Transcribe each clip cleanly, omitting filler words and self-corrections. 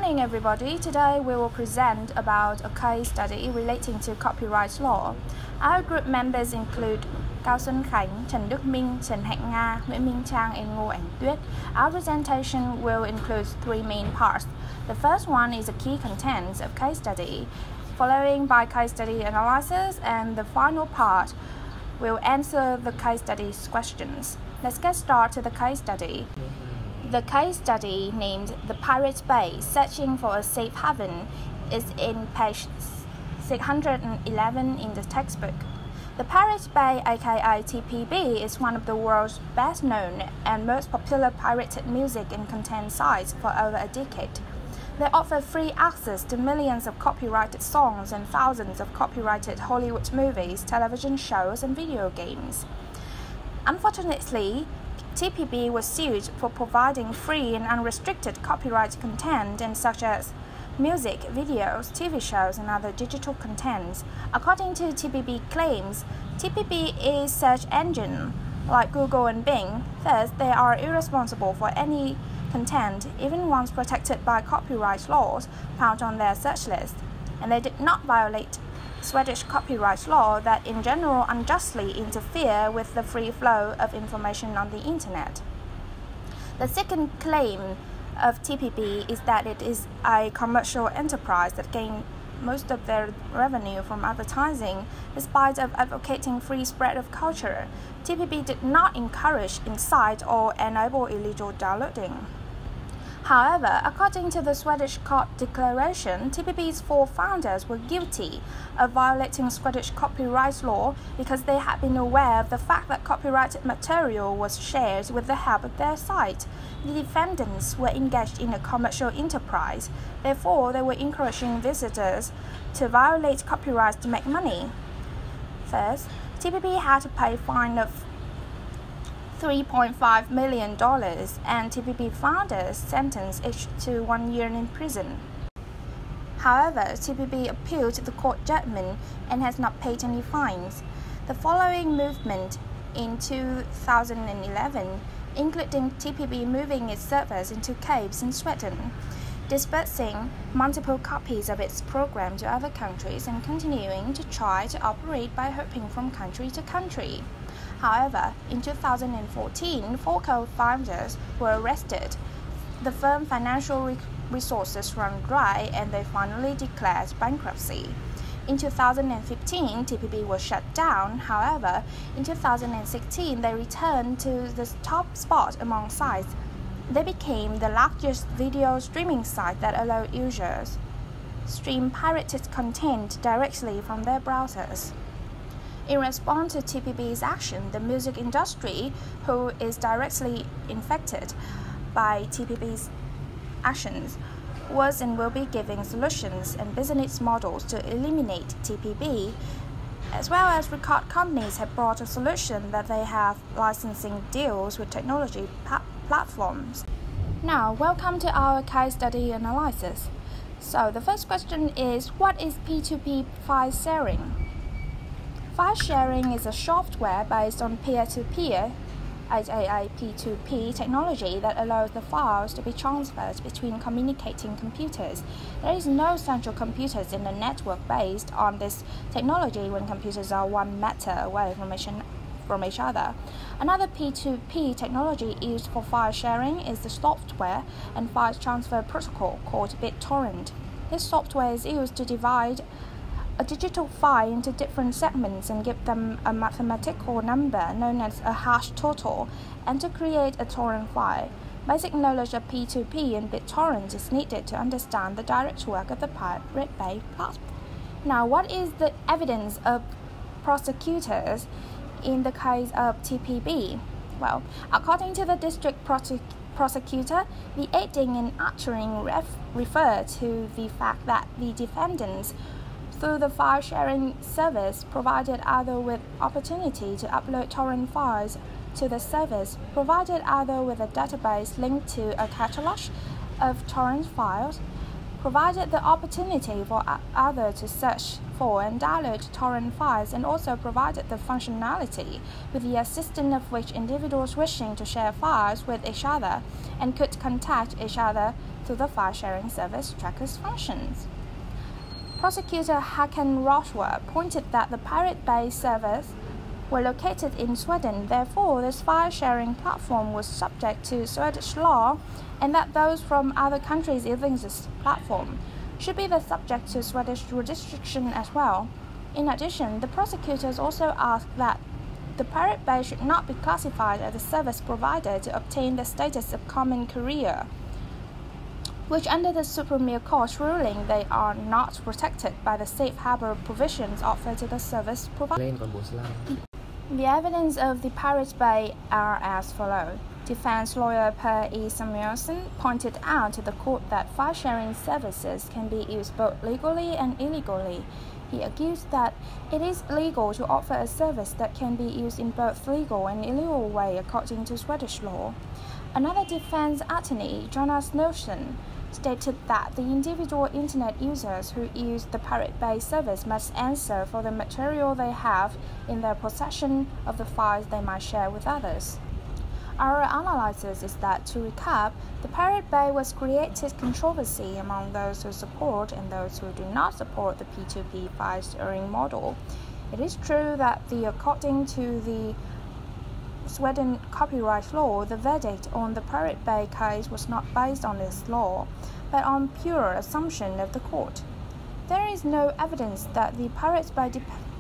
morning, everybody. Today we will present about a case study relating to copyright law. Our group members include Cao Xuan Khanh, Tran Duc Minh, Tran Hanh Nga, Nguyen, Trang, and Ngo Anh Tuyet. Our presentation will include three main parts. The first one is the key contents of case study, following by case study analysis, and the final part will answer the case study's questions. Let's get started with the case study. The case study named The Pirate Bay, Searching for a Safe Haven is in page 611 in the textbook. The Pirate Bay, aka TPB, is one of the world's best known and most popular pirated music and content sites for over a decade. They offer free access to millions of copyrighted songs and thousands of copyrighted Hollywood movies, television shows, and video games. Unfortunately, TPB was sued for providing free and unrestricted copyright content such as music, videos, TV shows, and other digital contents. According to TPB claims, TPB is search engine like Google and Bing. Thus, they are irresponsible for any content, even ones protected by copyright laws, found on their search list, and they did not violate Swedish copyright law that in general unjustly interfere with the free flow of information on the internet. The second claim of TPB is that it is a commercial enterprise that gains most of their revenue from advertising. Despite of advocating free spread of culture, TPB did not encourage, incite, or enable illegal downloading. However, according to the Swedish court declaration, TPB's four founders were guilty of violating Swedish copyright law because they had been aware of the fact that copyrighted material was shared with the help of their site. The defendants were engaged in a commercial enterprise, therefore they were encouraging visitors to violate copyrights to make money. First, TPB had to pay a fine of $3.5 million, and TPB founders sentenced each to 1 year in prison. However, TPB appealed the court judgment and has not paid any fines. The following movement in 2011, including TPB moving its servers into caves in Sweden, dispersing multiple copies of its program to other countries, and continuing to try to operate by hopping from country to country. However, in 2014, four co-founders were arrested. The firm's financial resources ran dry and they finally declared bankruptcy. In 2015, TPB was shut down. However, in 2016, they returned to the top spot among sites. They became the largest video streaming site that allowed users stream pirated content directly from their browsers. In response to TPB's action, the music industry, who is directly infected by TPB's actions, was and will be giving solutions and business models to eliminate TPB, as well as record companies have brought a solution that they have licensing deals with technology platforms. Now, welcome to our case study analysis. So, the first question is, what is P2P file sharing? File sharing is a software based on peer-to-peer, aka P2P technology that allows the files to be transferred between communicating computers. There is no central computers in the network based on this technology when computers are 1 meter away from each other. Another P2P technology used for file sharing is the software and file transfer protocol called BitTorrent. This software is used to divide a digital file into different segments and give them a mathematical number known as a hash total, and to create a torrent file. Basic knowledge of P2P and BitTorrent is needed to understand the direct work of the Pirate Bay platform. Now, what is the evidence of prosecutors in the case of TPB? Well, according to the district prosecutor, the aiding and uttering refer to the fact that the defendants, through the file sharing service, provided either with opportunity to upload torrent files to the service, provided either with a database linked to a catalog of torrent files, provided the opportunity for others to search for and download torrent files, and also provided the functionality with the assistance of which individuals wishing to share files with each other and could contact each other to the file-sharing service trackers functions. Prosecutor Håkan Roswa pointed that the Pirate Bay servers were located in Sweden, therefore this file-sharing platform was subject to Swedish law, and that those from other countries using this platform should be the subject to Swedish jurisdiction as well. In addition, the prosecutors also asked that the Pirate Bay should not be classified as a service provider to obtain the status of common carrier, which under the Supreme Court's ruling they are not protected by the safe harbor provisions offered to the service provider. The evidence of the Pirate Bay are as follows. Defense lawyer Per E. Samuelson pointed out to the court that file-sharing services can be used both legally and illegally. He argues that it is legal to offer a service that can be used in both legal and illegal way according to Swedish law. Another defense attorney, Jonas Nilsson, stated that the individual internet users who use the Pirate Bay service must answer for the material they have in their possession of the files they might share with others. Our analysis is that, to recap, the Pirate Bay was created controversy among those who support and those who do not support the P2P file sharing model. It is true that according to the Sweden copyright law, the verdict on the Pirate Bay case was not based on this law, but on pure assumption of the court. There is no evidence that the Pirate Bay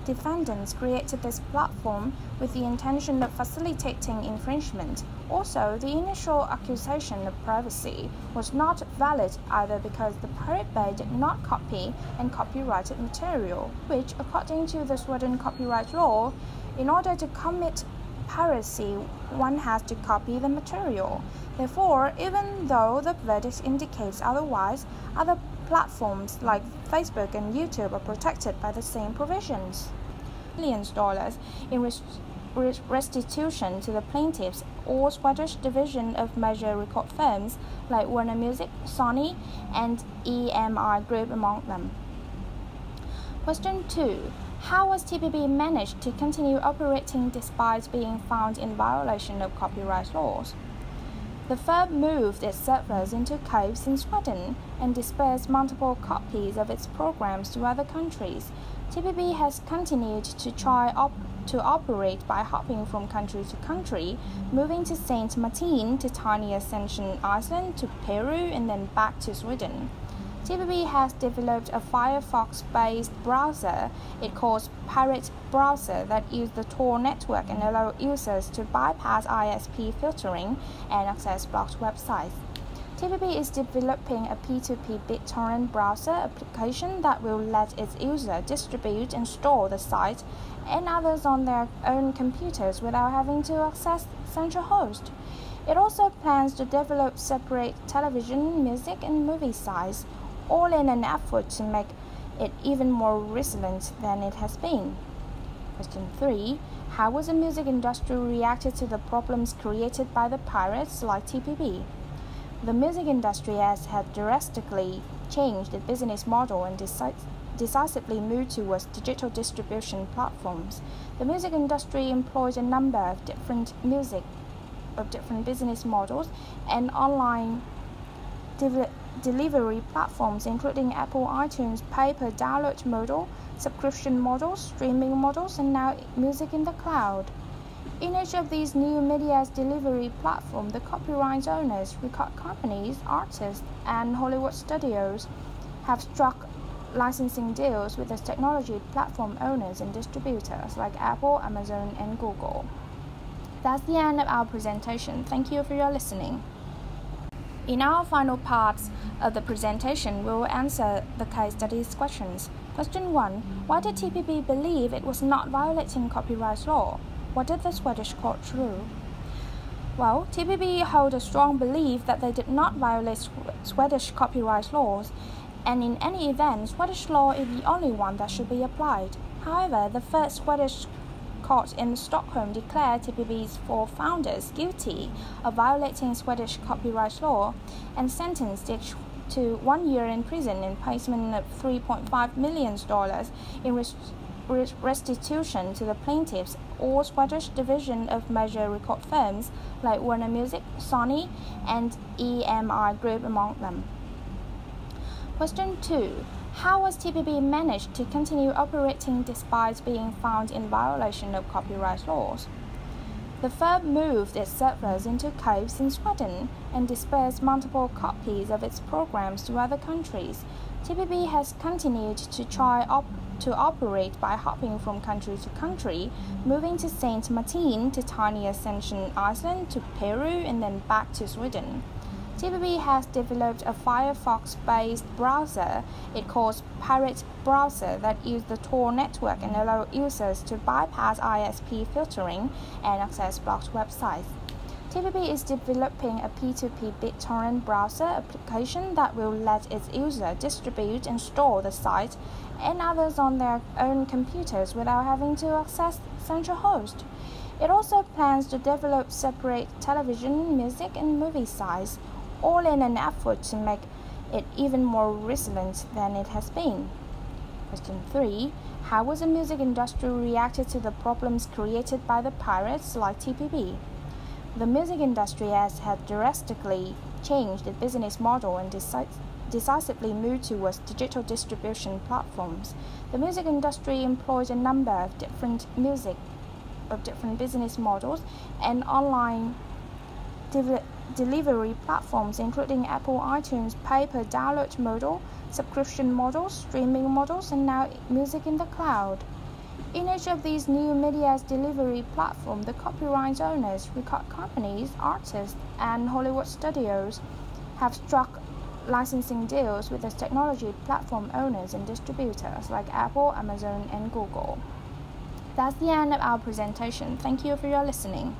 defendants created this platform with the intention of facilitating infringement. Also, the initial accusation of privacy was not valid either because the Pirate Bay did not copy and copyrighted material, which, according to the Sweden copyright law, in order to commit piracy, one has to copy the material. Therefore, even though the verdict indicates otherwise, other platforms like Facebook and YouTube are protected by the same provisions. Millions dollars in restitution to the plaintiffs or Swedish division of major record firms like Warner Music, Sony, and EMI Group among them. Question 2. How was TVB managed to continue operating despite being found in violation of copyright laws? The firm moved its servers into caves in Sweden and dispersed multiple copies of its programs to other countries. TVB has continued to try to operate by hopping from country to country, moving to Saint Martin, to tiny Ascension Island, to Peru, and then back to Sweden. TVB has developed a Firefox-based browser it calls Pirate Browser that uses the Tor network and allows users to bypass ISP filtering and access blocked websites. TVB is developing a P2P BitTorrent browser application that will let its users distribute and store the site and others on their own computers without having to access central host. It also plans to develop separate television, music, and movie sites, all in an effort to make it even more resilient than it has been. Question 3. How was the music industry reacted to the problems created by the pirates like TVB? The music industry has drastically changed its business model and decisively moved towards digital distribution platforms. The music industry employs a number of different business models and online delivery platforms, including Apple iTunes pay-per-download model, subscription models, streaming models, and now music in the cloud. In each of these new media's delivery platforms, the copyright owners, record companies, artists, and Hollywood studios have struck licensing deals with the technology platform owners and distributors like Apple, Amazon, and Google. That's the end of our presentation. Thank you for your listening. In our final parts of the presentation, we will answer the case studies questions. Question 1. Why did TVB believe it was not violating copyright law? What did the Swedish court rule? Well, TVB hold a strong belief that they did not violate Swedish copyright laws, and in any event, Swedish law is the only one that should be applied. However, the first Swedish court in Stockholm declared TVB's 4 founders guilty of violating Swedish copyright law and sentenced it to 1 year in prison and payment of $3.5 million in restitution to the plaintiffs or Swedish division of major record firms like Warner Music, Sony, and EMI Group among them. Question 2. How was TVB managed to continue operating despite being found in violation of copyright laws? The firm moved its servers into caves in Sweden and dispersed multiple copies of its programs to other countries. TVB has continued to try to operate by hopping from country to country, moving to Saint Martin, to tiny Ascension Island, to Peru, and then back to Sweden. TVB has developed a Firefox-based browser it calls Pirate Browser that uses the Tor network and allows users to bypass ISP filtering and access blocked websites. TVB is developing a P2P BitTorrent browser application that will let its users distribute and store the site and others on their own computers without having to access central host. It also plans to develop separate television, music, and movie sites, all in an effort to make it even more resilient than it has been. Question 3. How was the music industry reacted to the problems created by the pirates like TVB? The music industry has drastically changed its business model and decisively moved towards digital distribution platforms. The music industry employs a number of different business models and online delivery platforms, including Apple iTunes pay-per-download model, subscription models, streaming models, and now music in the cloud. In each of these new media's delivery platforms, the copyright owners, record companies, artists, and Hollywood studios have struck licensing deals with the technology platform owners and distributors like Apple, Amazon, and Google. That's the end of our presentation. Thank you for your listening.